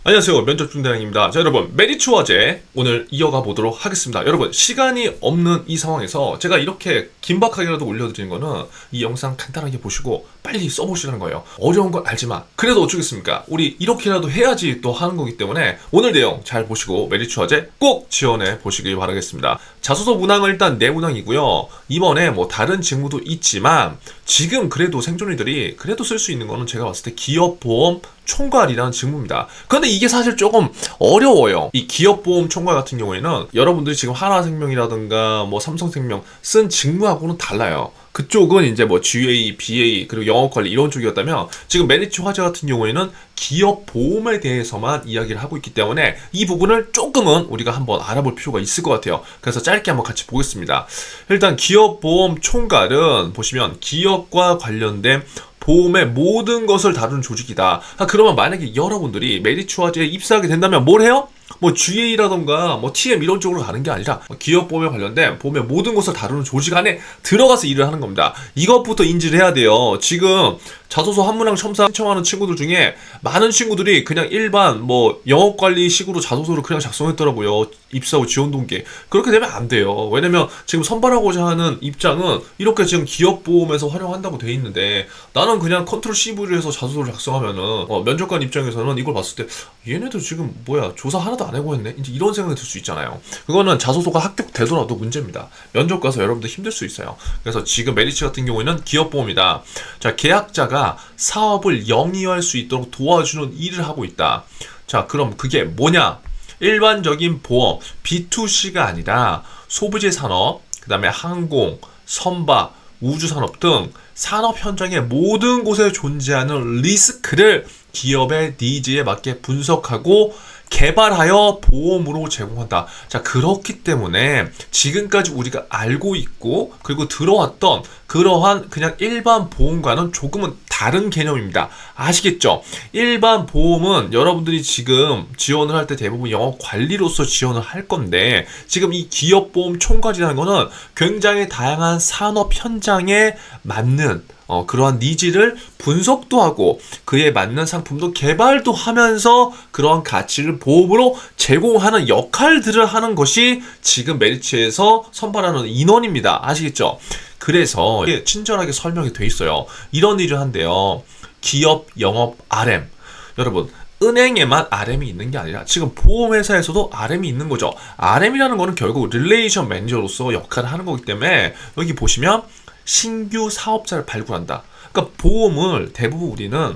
안녕하세요. 면접중대장입니다. 자, 여러분, 메리츠화제 오늘 이어가 보도록 하겠습니다. 여러분, 시간이 없는 이 상황에서 제가 이렇게 긴박하게라도 올려드리는 거는 이 영상 간단하게 보시고 빨리 써보시라는 거예요. 어려운 건 알지만 그래도 어쩌겠습니까? 우리 이렇게라도 해야지 또 하는 거기 때문에 오늘 내용 잘 보시고 메리츠화제 꼭 지원해 보시길 바라겠습니다. 자소서 문항은 일단 내 문항이고요. 이번에 뭐 다른 직무도 있지만 지금 그래도 생존이들이 그래도 쓸 수 있는 거는 제가 봤을 때 기업보험 총괄이라는 직무입니다. 그런데 이게 사실 조금 어려워요. 이 기업보험 총괄 같은 경우에는 여러분들이 지금 하나생명이라든가 뭐 삼성생명 쓴 직무하고는 달라요. 그쪽은 이제 뭐 GA, BA 그리고 영업관리 이런 쪽이었다면 지금 메리츠화재 같은 경우에는 기업보험에 대해서만 이야기를 하고 있기 때문에 이 부분을 조금은 우리가 한번 알아볼 필요가 있을 것 같아요. 그래서 짧게 한번 같이 보겠습니다. 일단 기업보험 총괄은 보시면 기업과 관련된 보험의 모든 것을 다루는 조직이다. 그러면 만약에 여러분들이 메리츠화재에 입사하게 된다면 뭘 해요? 뭐 GA라던가 뭐 TM 이런 쪽으로 가는 게 아니라 기업보험에 관련된 보험의 모든 것을 다루는 조직 안에 들어가서 일을 하는 겁니다. 이것부터 인지를 해야 돼요. 지금 자소서 한문항 첨사 신청하는 친구들 중에 많은 친구들이 그냥 일반 뭐 영업관리식으로 자소서를 그냥 작성했더라고요. 입사 후 지원 동기. 그렇게 되면 안 돼요. 왜냐면 지금 선발하고자 하는 입장은 이렇게 지금 기업보험에서 활용한다고 돼 있는데 나는 그냥 컨트롤 C를 해서 자소서를 작성하면은 면접관 입장에서는 이걸 봤을 때 얘네들 지금 뭐야 조사 하나도 안 하고 했네? 이제 이런 생각이 들 수 있잖아요. 그거는 자소서가 합격되더라도 문제입니다. 면접 가서 여러분들 힘들 수 있어요. 그래서 지금 메리츠 같은 경우에는 기업보험이다. 자, 계약자가 사업을 영위할 수 있도록 도와주는 일을 하고 있다. 자, 그럼 그게 뭐냐? 일반적인 보험, B2C가 아니라 소비재 산업, 그 다음에 항공, 선박, 우주산업 등 산업 현장의 모든 곳에 존재하는 리스크를 기업의 니즈에 맞게 분석하고 개발하여 보험으로 제공한다. 자, 그렇기 때문에 지금까지 우리가 알고 있고 그리고 들어왔던 그러한 그냥 일반 보험과는 조금은 다른 개념입니다. 아시겠죠? 일반 보험은 여러분들이 지금 지원을 할 때 대부분 영업 관리로서 지원을 할 건데 지금 이 기업보험 총괄이라는 거는 굉장히 다양한 산업 현장에 맞는 그러한 니즈를 분석도 하고 그에 맞는 상품도 개발도 하면서 그러한 가치를 보험으로 제공하는 역할들을 하는 것이 지금 메리츠에서 선발하는 인원입니다. 아시겠죠? 그래서 친절하게 설명이 돼 있어요. 이런 일을 한대요. 기업 영업 RM. 여러분, 은행에만 RM이 있는 게 아니라 지금 보험회사에서도 RM이 있는 거죠. RM이라는 거는 결국 릴레이션 매니저로서 역할을 하는 거기 때문에 여기 보시면 신규 사업자를 발굴한다. 그러니까 보험을 대부분 우리는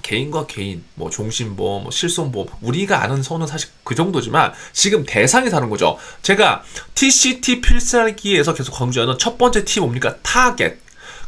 개인과 개인, 뭐 종신보험, 뭐 실손보험, 우리가 아는 선은 사실 그 정도지만 지금 대상이 다른 거죠. 제가 TCT 필살기에서 계속 강조하는 첫 번째 T 뭡니까? 타겟.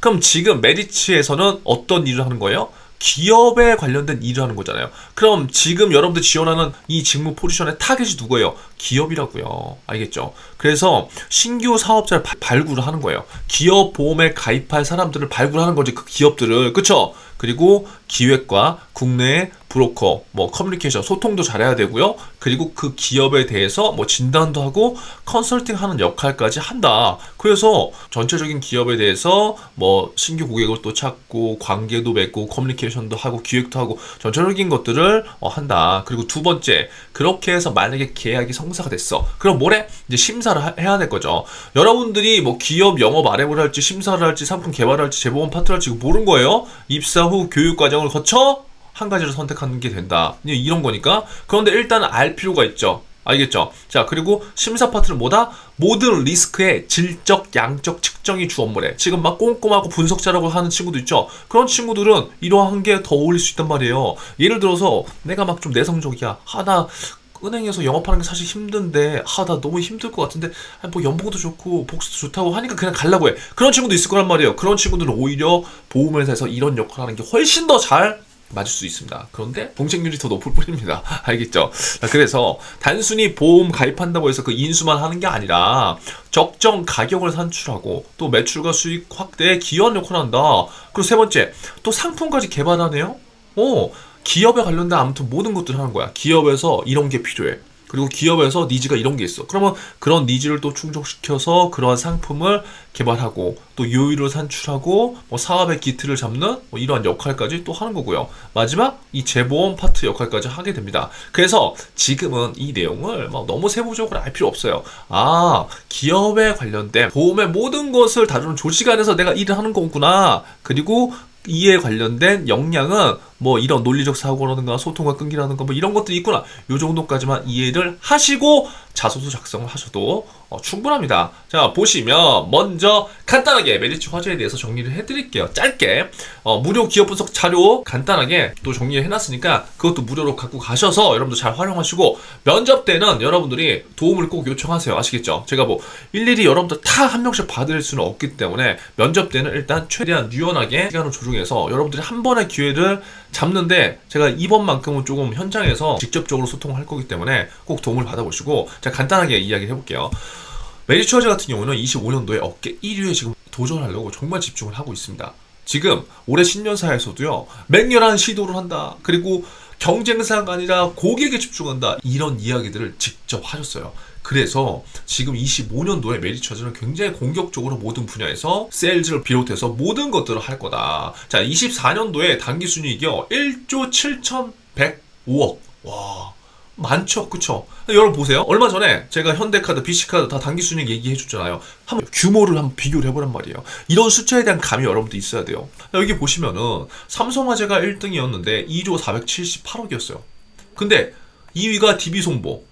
그럼 지금 메리츠에서는 어떤 일을 하는 거예요? 기업에 관련된 일을 하는 거잖아요. 그럼 지금 여러분들 지원하는 이 직무 포지션의 타겟이 누구예요? 기업이라고요. 알겠죠? 그래서 신규 사업자를 발굴을 하는 거예요. 기업 보험에 가입할 사람들을 발굴하는 거지, 그 기업들을. 그쵸? 그리고 기획과 국내의 브로커, 뭐 커뮤니케이션, 소통도 잘해야 되고요. 그리고 그 기업에 대해서 뭐 진단도 하고 컨설팅하는 역할까지 한다. 그래서 전체적인 기업에 대해서 뭐 신규 고객을 또 찾고 관계도 맺고 커뮤니케이션도 하고 기획도 하고 전체적인 것들을 한다. 그리고 두 번째, 그렇게 해서 만약에 계약이 성사가 됐어. 그럼 뭐래? 이제 심사를 해야 될 거죠. 여러분들이 뭐 기업 영업 RM을 할지 심사를 할지 상품 개발을 할지 재보험 파트를 할지 모르는 거예요. 입사 후 교육 과정을 거쳐 한 가지를 선택하는 게 된다. 이런 거니까. 그런데 일단 알 필요가 있죠. 알겠죠? 자, 그리고 심사 파트는 뭐다? 모든 리스크의 질적, 양적 측정이 주 업무래. 지금 막 꼼꼼하고 분석자라고 하는 친구도 있죠? 그런 친구들은 이러한 게 더 어울릴 수 있단 말이에요. 예를 들어서 내가 막 좀 내성적이야. 나 은행에서 영업하는 게 사실 힘든데 나 너무 힘들 것 같은데 뭐 연봉도 좋고 복수도 좋다고 하니까 그냥 가려고 해. 그런 친구도 있을 거란 말이에요. 그런 친구들은 오히려 보험회사에서 이런 역할을 하는 게 훨씬 더 잘 맞을 수 있습니다. 그런데 동생률이 더 높을 뿐입니다. 알겠죠? 그래서 단순히 보험 가입한다고 해서 그 인수만 하는 게 아니라 적정 가격을 산출하고 또 매출과 수익 확대에 기여하는 역할을 한다. 그리고 세 번째, 또 상품까지 개발하네요? 기업에 관련된 아무튼 모든 것들을 하는 거야. 기업에서 이런 게 필요해. 그리고 기업에서 니즈가 이런 게 있어. 그러면 그런 니즈를 또 충족시켜서 그러한 상품을 개발하고 또 요율을 산출하고 뭐 사업의 기틀을 잡는 뭐 이러한 역할까지 또 하는 거고요. 마지막 이 재보험 파트 역할까지 하게 됩니다. 그래서 지금은 이 내용을 막 너무 세부적으로 알 필요 없어요. 아, 기업에 관련된 보험의 모든 것을 다루는 조직 안에서 내가 일을 하는 거구나. 그리고 이에 관련된 역량은 뭐 이런 논리적 사고라든가 소통과 끈기라든가 뭐 이런 것들이 있구나. 요 정도까지만 이해를 하시고 자소서 작성을 하셔도 충분합니다. 자, 보시면 먼저 간단하게 메리츠 화재에 대해서 정리를 해드릴게요. 짧게 무료 기업 분석 자료 간단하게 또 정리를 해놨으니까 그것도 무료로 갖고 가셔서 여러분들 잘 활용하시고 면접 때는 여러분들이 도움을 꼭 요청하세요. 아시겠죠? 제가 뭐 일일이 여러분들 다 한 명씩 받을 수는 없기 때문에 면접 때는 일단 최대한 유연하게 시간을 조정해서 여러분들이 한 번의 기회를 잡는데 제가 이번만큼은 조금 현장에서 직접적으로 소통을 할 거기 때문에 꼭 도움을 받아보시고 제가 간단하게 이야기를 해볼게요. 메리츠 화재 같은 경우는 25년도에 업계 1위에 지금 도전하려고 정말 집중을 하고 있습니다. 지금 올해 신년사에서도요, 맹렬한 시도를 한다. 그리고 경쟁사가 아니라 고객에 집중한다. 이런 이야기들을 직접 하셨어요. 그래서 지금 25년도에 메리츠 화재는 굉장히 공격적으로 모든 분야에서 세일즈를 비롯해서 모든 것들을 할 거다. 자, 24년도에 단기순이익이요 1조 7,105억. 와, 많죠, 그쵸? 여러분 보세요. 얼마 전에 제가 현대카드, BC카드 다 단기순이익 얘기해 줬잖아요. 한번 규모를 한번 비교를 해보란 말이에요. 이런 숫자에 대한 감이 여러분도 있어야 돼요. 여기 보시면은 삼성화재가 1등이었는데 2조 478억이었어요. 근데 2위가 DB손보.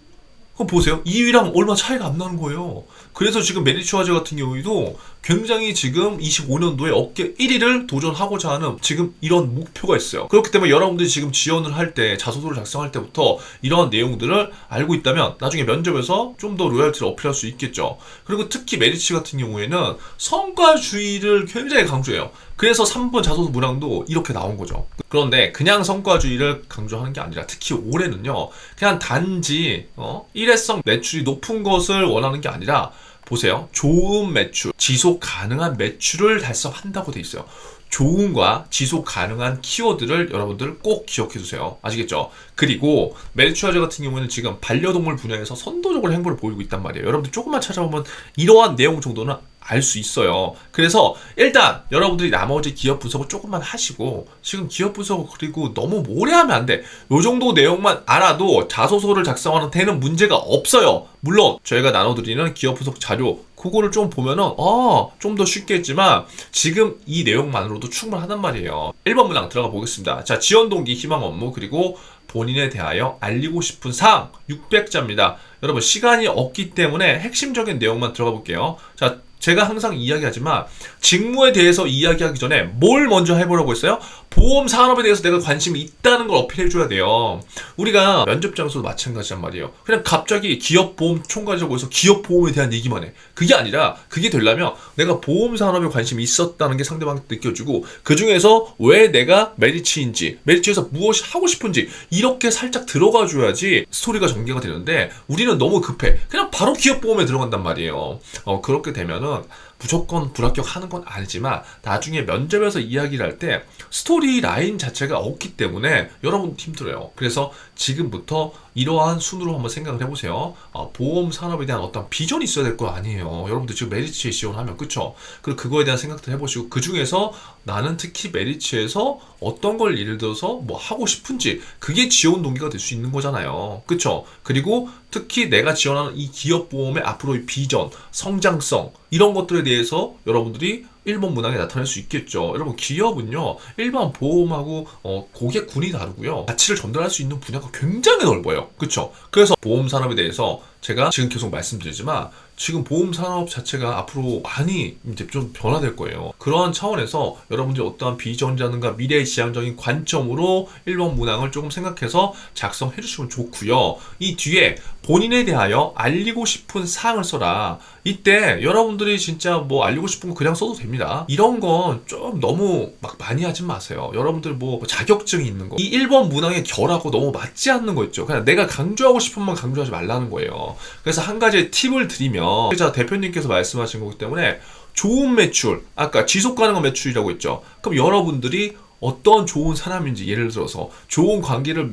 그럼 보세요. 2위랑 얼마 차이가 안 나는 거예요. 그래서 지금 메리츠 화재 같은 경우에도 굉장히 지금 25년도에 업계 1위를 도전하고자 하는 지금 이런 목표가 있어요. 그렇기 때문에 여러분들이 지금 지원을 할 때, 자소서를 작성할 때부터 이러한 내용들을 알고 있다면 나중에 면접에서 좀 더 로열티를 어필할 수 있겠죠. 그리고 특히 메리츠 같은 경우에는 성과주의를 굉장히 강조해요. 그래서 3번 자소서 문항도 이렇게 나온 거죠. 그런데 그냥 성과주의를 강조하는 게 아니라 특히 올해는요, 그냥 단지 일회성 매출이 높은 것을 원하는 게 아니라 보세요. 좋은 매출, 지속 가능한 매출을 달성한다고 돼 있어요. 좋은과 지속 가능한 키워드를 여러분들 꼭 기억해 두세요. 아시겠죠? 그리고 메리츠 화재 같은 경우는 지금 반려동물 분야에서 선도적으로 행보를 보이고 있단 말이에요. 여러분들 조금만 찾아보면 이러한 내용 정도는 알 수 있어요. 그래서 일단 여러분들이 나머지 기업 분석을 조금만 하시고, 지금 기업 분석을 그리고 너무 오래 하면 안 돼. 요 정도 내용만 알아도 자소서를 작성하는 데는 문제가 없어요. 물론 저희가 나눠드리는 기업 분석 자료 그거를 좀 보면은 좀 더 쉽게 했지만 지금 이 내용만으로도 충분하단 말이에요. 1번 문항 들어가 보겠습니다. 자, 지원 동기, 희망 업무, 그리고 본인에 대하여 알리고 싶은 사항 600자입니다. 여러분 시간이 없기 때문에 핵심적인 내용만 들어가 볼게요. 자, 제가 항상 이야기하지만 직무에 대해서 이야기하기 전에 뭘 먼저 해보라고 했어요? 보험 산업에 대해서 내가 관심이 있다는 걸 어필해줘야 돼요. 우리가 면접장소도 마찬가지란 말이에요. 그냥 갑자기 기업보험 총괄이라고 해서 기업보험에 대한 얘기만 해. 그게 아니라 그게 되려면 내가 보험 산업에 관심이 있었다는 게 상대방한테 느껴지고, 그 중에서 왜 내가 메리츠인지, 메리츠에서 무엇이 하고 싶은지 이렇게 살짝 들어가 줘야지 스토리가 전개가 되는데, 우리는 너무 급해. 그냥 바로 기업보험에 들어간단 말이에요. 그렇게 되면은 무조건 불합격하는 건 아니지만 나중에 면접에서 이야기를 할 때 스토리 라인 자체가 없기 때문에 여러분 힘들어요. 그래서 지금부터 이러한 순으로 한번 생각을 해보세요. 보험 산업에 대한 어떤 비전이 있어야 될 거 아니에요. 여러분들 지금 메리츠에 지원하면, 그쵸? 그리고 그거에 대한 생각들 해보시고, 그 중에서 나는 특히 메리츠에서 어떤 걸 예를 들어서 뭐 하고 싶은지, 그게 지원 동기가 될 수 있는 거잖아요. 그쵸? 그리고 특히 내가 지원하는 이 기업보험의 앞으로의 비전, 성장성, 이런 것들에 대해서 여러분들이 1번 문항에 나타낼 수 있겠죠. 여러분 기업은요, 일반 보험하고 고객군이 다르고요, 가치를 전달할 수 있는 분야가 굉장히 넓어요. 그쵸? 그래서 보험 산업에 대해서 제가 지금 계속 말씀드리지만 지금 보험 산업 자체가 앞으로 많이 이제 좀 변화될 거예요. 그러한 차원에서 여러분들이 어떠한 비전이라든가 미래 지향적인 관점으로 1번 문항을 조금 생각해서 작성해 주시면 좋고요. 이 뒤에 본인에 대하여 알리고 싶은 사항을 써라. 이때 여러분들이 진짜 뭐 알리고 싶은 거 그냥 써도 됩니다. 이런 건 좀 너무 막 많이 하지 마세요. 여러분들 뭐 자격증이 있는 거, 이 1번 문항의 결하고 너무 맞지 않는 거 있죠. 그냥 내가 강조하고 싶은 만 강조하지 말라는 거예요. 그래서 한 가지 팁을 드리면, 자, 대표님께서 말씀하신 거기 때문에 좋은 매출, 아까 지속 가능한 매출이라고 했죠. 그럼 여러분들이 어떤 좋은 사람인지, 예를 들어서 좋은 관계를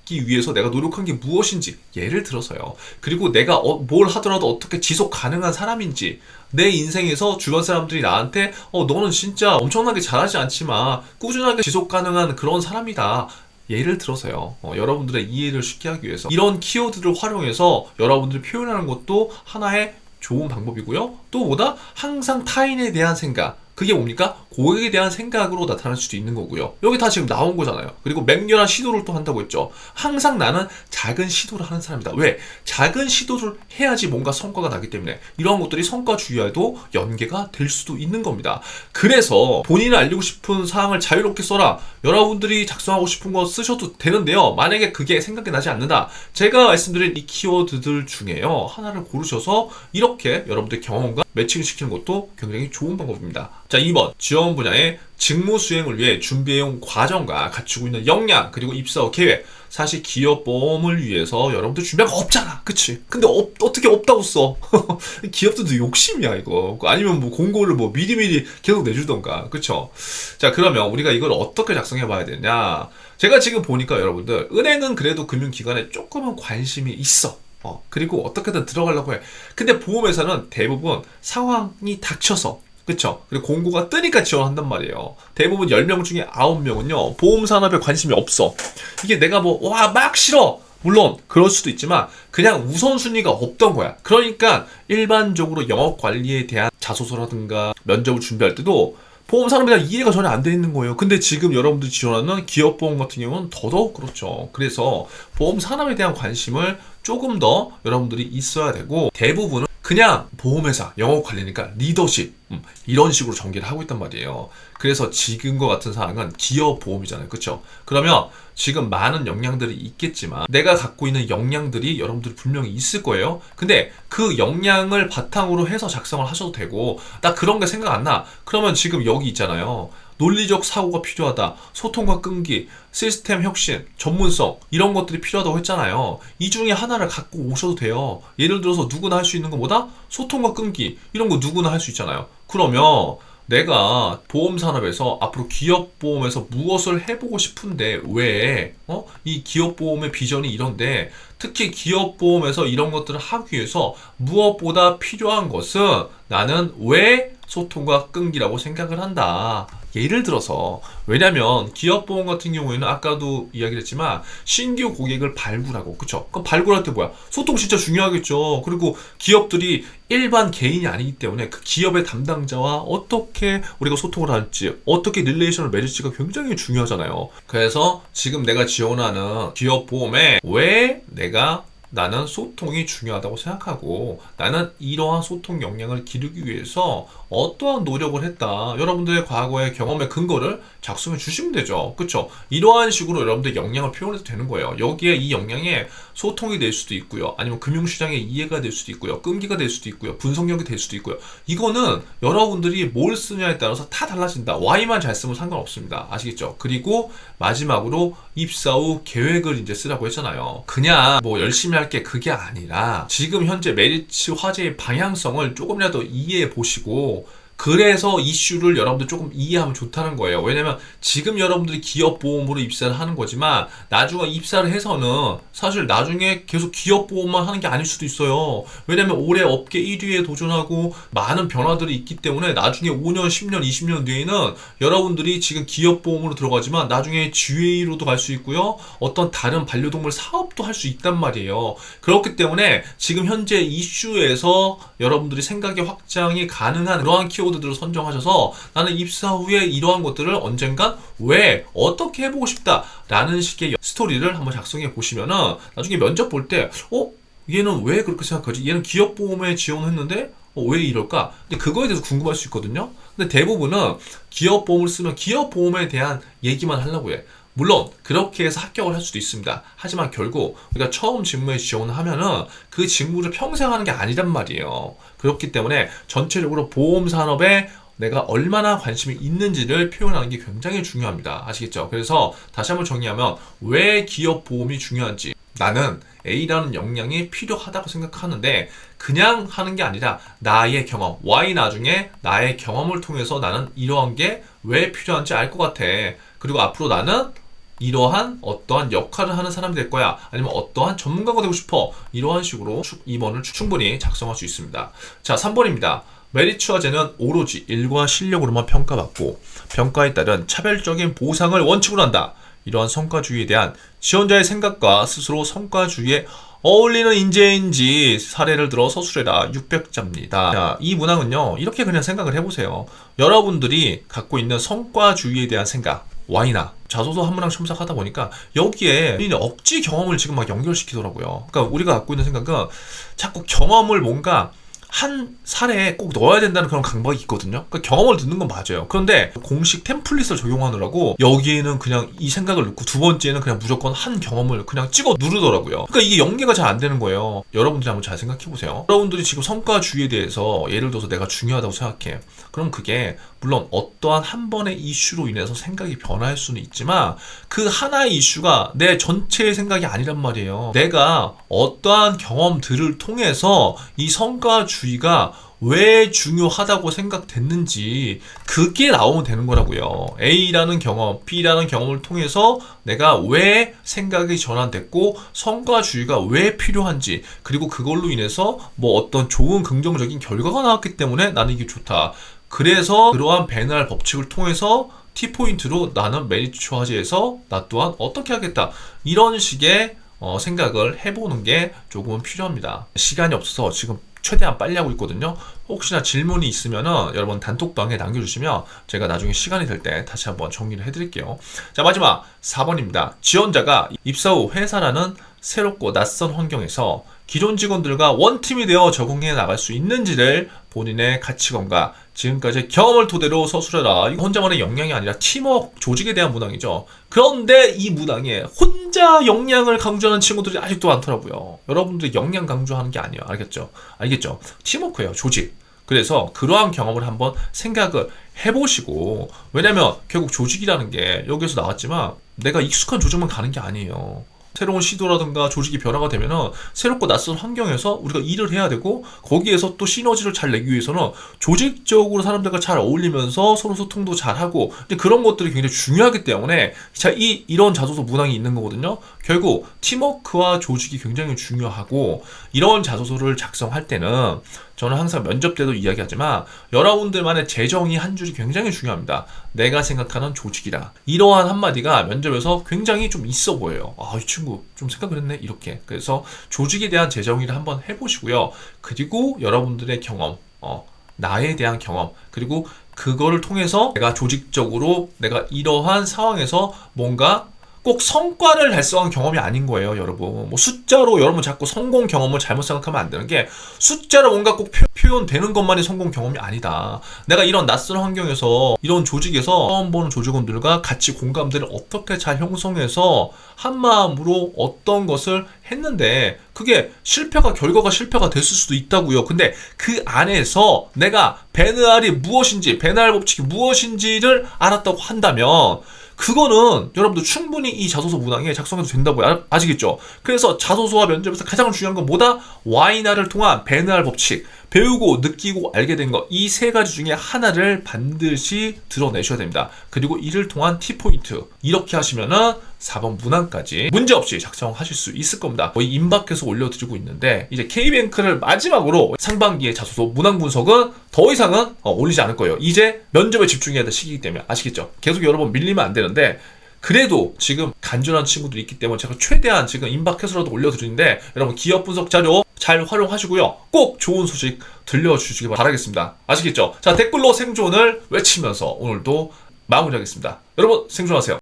받기 위해서 내가 노력한 게 무엇인지, 예를 들어서요. 그리고 내가 뭘 하더라도 어떻게 지속 가능한 사람인지, 내 인생에서 주변 사람들이 나한테 너는 진짜 엄청나게 잘하지 않지만 꾸준하게 지속 가능한 그런 사람이다, 예를 들어서요. 여러분들의 이해를 쉽게 하기 위해서 이런 키워드를 활용해서 여러분들이 표현하는 것도 하나의 좋은 방법이고요. 또 뭐다? 항상 타인에 대한 생각, 그게 뭡니까? 고객에 대한 생각으로 나타날 수도 있는 거고요. 여기 다 지금 나온 거잖아요. 그리고 맹렬한 시도를 또 한다고 했죠. 항상 나는 작은 시도를 하는 사람이다. 왜? 작은 시도를 해야지 뭔가 성과가 나기 때문에 이러한 것들이 성과주의와도 연계가 될 수도 있는 겁니다. 그래서 본인이 알리고 싶은 사항을 자유롭게 써라. 여러분들이 작성하고 싶은 거 쓰셔도 되는데요. 만약에 그게 생각이 나지 않는다. 제가 말씀드린 이 키워드들 중에요. 하나를 고르셔서 이렇게 여러분들 경험과 매칭시키는 것도 굉장히 좋은 방법입니다. 자, 2번. 지원 분야의 직무 수행을 위해 준비해온 과정과 갖추고 있는 역량, 그리고 입사 후 계획. 사실 기업 보험을 위해서 여러분들 준비한 거 없잖아. 그치? 근데 어떻게 없다고 써? 기업들도 욕심이야, 이거. 아니면 뭐 공고를 뭐 미리미리 계속 내주던가. 그쵸? 자, 그러면 우리가 이걸 어떻게 작성해 봐야 되냐? 제가 지금 보니까 여러분들, 은행은 그래도 금융기관에 조금은 관심이 있어. 그리고 어떻게든 들어가려고 해. 근데 보험회사는 대부분 상황이 닥쳐서, 그쵸? 그리고 공고가 뜨니까 지원한단 말이에요. 대부분 10명 중에 9명은요, 보험산업에 관심이 없어. 이게 내가 막 싫어! 물론, 그럴 수도 있지만, 그냥 우선순위가 없던 거야. 그러니까, 일반적으로 영업관리에 대한 자소서라든가 면접을 준비할 때도 보험산업에 대한 이해가 전혀 안 돼 있는 거예요. 근데 지금 여러분들이 지원하는 기업보험 같은 경우는 더더욱 그렇죠. 그래서 보험산업에 대한 관심을 조금 더 여러분들이 있어야 되고, 대부분은 그냥 보험회사, 영업관리니까 리더십, 이런 식으로 전개를 하고 있단 말이에요. 그래서 지금과 같은 상황은 기업보험이잖아요. 그쵸? 그러면 지금 많은 역량들이 있겠지만 내가 갖고 있는 역량들이 여러분들이 분명히 있을 거예요. 근데 그 역량을 바탕으로 해서 작성을 하셔도 되고, 나 그런 게 생각 안 나. 그러면 지금 여기 있잖아요. 논리적 사고가 필요하다. 소통과 끈기, 시스템 혁신, 전문성, 이런 것들이 필요하다고 했잖아요. 이 중에 하나를 갖고 오셔도 돼요. 예를 들어서 누구나 할 수 있는 거 뭐다? 소통과 끈기, 이런 거 누구나 할 수 있잖아요. 그러면 내가 보험산업에서 앞으로 기업보험에서 무엇을 해보고 싶은데 왜 이 기업보험의 비전이 이런데, 특히 기업보험에서 이런 것들을 하기 위해서 무엇보다 필요한 것은 나는 왜 소통과 끈기라고 생각을 한다. 예를 들어서, 왜냐면 기업보험 같은 경우에는 아까도 이야기를 했지만 신규 고객을 발굴하고, 그쵸? 그럼 발굴할 때 뭐야? 소통 진짜 중요하겠죠. 그리고 기업들이 일반 개인이 아니기 때문에 그 기업의 담당자와 어떻게 우리가 소통을 할지, 어떻게 릴레이션을 맺을지가 굉장히 중요하잖아요. 그래서 지금 내가 지원하는 기업보험에 왜 나는 소통이 중요하다고 생각하고, 나는 이러한 소통 역량을 기르기 위해서 어떠한 노력을 했다. 여러분들의 과거의 경험의 근거를 작성해 주시면 되죠. 그쵸? 이러한 식으로 여러분들 역량을 표현해도 되는 거예요. 여기에 이 역량에 소통이 될 수도 있고요. 아니면 금융시장의 이해가 될 수도 있고요. 끈기가 될 수도 있고요. 분석력이 될 수도 있고요. 이거는 여러분들이 뭘 쓰냐에 따라서 다 달라진다. Y만 잘 쓰면 상관없습니다. 아시겠죠? 그리고 마지막으로 입사 후 계획을 이제 쓰라고 했잖아요. 그냥 열심히 할 게 그게 아니라 지금 현재 메리츠 화제의 방향성을 조금이라도 이해해 보시고, 그래서 이슈를 여러분들 조금 이해하면 좋다는 거예요. 왜냐면 지금 여러분들이 기업보험으로 입사를 하는 거지만 나중에 입사를 해서는 사실 나중에 계속 기업보험만 하는 게 아닐 수도 있어요. 왜냐면 올해 업계 1위에 도전하고 많은 변화들이 있기 때문에 나중에 5년, 10년, 20년 뒤에는 여러분들이 지금 기업보험으로 들어가지만 나중에 GA로도 갈 수 있고요. 어떤 다른 반려동물 사업도 할 수 있단 말이에요. 그렇기 때문에 지금 현재 이슈에서 여러분들이 생각의 확장이 가능한 그러한 키워드들을 선정하셔서 나는 입사 후에 이러한 것들을 언젠간 왜 어떻게 해보고 싶다 라는 식의 스토리를 한번 작성해 보시면은 나중에 면접 볼 때 얘는 왜 그렇게 생각하지? 얘는 기업보험에 지원했는데 왜 이럴까? 근데 그거에 대해서 궁금할 수 있거든요. 근데 대부분은 기업보험을 쓰면 기업보험에 대한 얘기만 하려고 해. 물론 그렇게 해서 합격을 할 수도 있습니다. 하지만 결국 우리가 처음 직무에 지원을 하면은 그 직무를 평생 하는 게 아니란 말이에요. 그렇기 때문에 전체적으로 보험 산업에 내가 얼마나 관심이 있는지를 표현하는 게 굉장히 중요합니다. 아시겠죠? 그래서 다시 한번 정리하면 왜 기업 보험이 중요한지, 나는 A라는 역량이 필요하다고 생각하는데 그냥 하는 게 아니라 나의 경험, Y 나중에 나의 경험을 통해서 나는 이러한 게 왜 필요한지 알 것 같아. 그리고 앞으로 나는 이러한 어떠한 역할을 하는 사람이 될 거야. 아니면 어떠한 전문가가 되고 싶어. 이러한 식으로 2번을 충분히 작성할 수 있습니다. 자, 3번입니다. 메리츠 화제는 오로지 일과 실력으로만 평가받고 평가에 따른 차별적인 보상을 원칙으로 한다. 이러한 성과주의에 대한 지원자의 생각과 스스로 성과주의에 어울리는 인재인지 사례를 들어 서술해라. 600자입니다. 자, 이 문항은요, 이렇게 그냥 생각을 해보세요. 여러분들이 갖고 있는 성과주의에 대한 생각, Y나 자소서 한 문항 첨삭하다 보니까 여기에 억지 경험을 지금 막 연결시키더라고요. 그러니까 우리가 갖고 있는 생각은 자꾸 경험을 뭔가 한 사례에 꼭 넣어야 된다는 그런 강박이 있거든요. 그러니까 경험을 듣는 건 맞아요. 그런데 공식 템플릿을 적용하느라고 여기에는 그냥 이 생각을 넣고 두 번째는 그냥 무조건 한 경험을 그냥 찍어 누르더라고요. 그러니까 이게 연계가 잘 안 되는 거예요. 여러분들이 한번 잘 생각해 보세요. 여러분들이 지금 성과주의에 대해서 예를 들어서 내가 중요하다고 생각해. 그럼 그게 물론 어떠한 한 번의 이슈로 인해서 생각이 변할 수는 있지만 그 하나의 이슈가 내 전체의 생각이 아니란 말이에요. 내가 어떠한 경험들을 통해서 이 성과주의가 왜 중요하다고 생각됐는지 그게 나오면 되는 거라고요. A라는 경험, B라는 경험을 통해서 내가 왜 생각이 전환됐고 성과주의가 왜 필요한지, 그리고 그걸로 인해서 뭐 어떤 좋은 긍정적인 결과가 나왔기 때문에 나는 이게 좋다. 그래서 그러한 베날 법칙을 통해서 T포인트로 나는 메리츠 화제에서 나 또한 어떻게 하겠다. 이런 식의 생각을 해보는 게 조금은 필요합니다. 시간이 없어서 지금 최대한 빨리 하고 있거든요. 혹시나 질문이 있으면은 여러분 단톡방에 남겨주시면 제가 나중에 시간이 될 때 다시 한번 정리를 해드릴게요. 자, 마지막 4번입니다. 지원자가 입사 후 회사라는 새롭고 낯선 환경에서 기존 직원들과 원팀이 되어 적응해 나갈 수 있는지를 본인의 가치관과 지금까지의 경험을 토대로 서술해라. 이거 혼자만의 역량이 아니라 팀워크, 조직에 대한 문항이죠. 그런데 이 문항에 혼자 역량을 강조하는 친구들이 아직도 많더라고요. 여러분들이 역량 강조하는 게 아니에요. 알겠죠? 알겠죠? 팀워크예요. 조직. 그래서 그러한 경험을 한번 생각을 해보시고, 왜냐면 결국 조직이라는 게 여기서 나왔지만 내가 익숙한 조직만 가는 게 아니에요. 새로운 시도라든가 조직이 변화가 되면은 새롭고 낯선 환경에서 우리가 일을 해야 되고, 거기에서 또 시너지를 잘 내기 위해서는 조직적으로 사람들과 잘 어울리면서 서로 소통도 잘하고, 근데 그런 것들이 굉장히 중요하기 때문에 자, 이런 자소서 문항이 있는 거거든요. 결국 팀워크와 조직이 굉장히 중요하고, 이런 자소서를 작성할 때는 저는 항상 면접 때도 이야기하지만 여러분들만의 재정의 한 줄이 굉장히 중요합니다. 내가 생각하는 조직이라. 이러한 한마디가 면접에서 굉장히 좀 있어 보여요. 아, 이 친구 좀 생각을 했네. 이렇게. 그래서 조직에 대한 재정의를 한번 해보시고요. 그리고 여러분들의 경험, 나에 대한 경험, 그리고 그거를 통해서 내가 조직적으로 내가 이러한 상황에서 뭔가 꼭 성과를 달성한 경험이 아닌 거예요, 여러분. 뭐 숫자로 여러분 자꾸 성공 경험을 잘못 생각하면 안 되는 게, 숫자로 뭔가 꼭 표현되는 것만이 성공 경험이 아니다. 내가 이런 낯선 환경에서, 이런 조직에서 처음 보는 조직원들과 같이 공감대를 어떻게 잘 형성해서 한마음으로 어떤 것을 했는데 그게 결과가 실패가 됐을 수도 있다고요. 근데 그 안에서 내가 베느알이 무엇인지, 베느알 법칙이 무엇인지를 알았다고 한다면 그거는 여러분들 충분히 이 자소서 문항에 작성해도 된다고요. 아시겠죠? 그래서 자소서와 면접에서 가장 중요한 건 뭐다? Y나를 통한 베느알 법칙. 배우고 느끼고 알게 된 것, 이 세 가지 중에 하나를 반드시 드러내셔야 됩니다. 그리고 이를 통한 T포인트, 이렇게 하시면은 4번 문항까지 문제없이 작성하실 수 있을 겁니다. 거의 임박해서 올려드리고 있는데, 이제 K뱅크를 마지막으로 상반기의 자소서 문항 분석은 더 이상은 올리지 않을 거예요. 이제 면접에 집중해야 될 시기이기 때문에. 아시겠죠? 계속 여러 번 밀리면 안 되는데, 그래도 지금 간절한 친구들이 있기 때문에 제가 최대한 지금 임박해서라도 올려드리는데, 여러분 기업 분석 자료 잘 활용하시고요. 꼭 좋은 소식 들려주시기 바라겠습니다. 아시겠죠? 자, 댓글로 생존을 외치면서 오늘도 마무리하겠습니다. 여러분 생존하세요.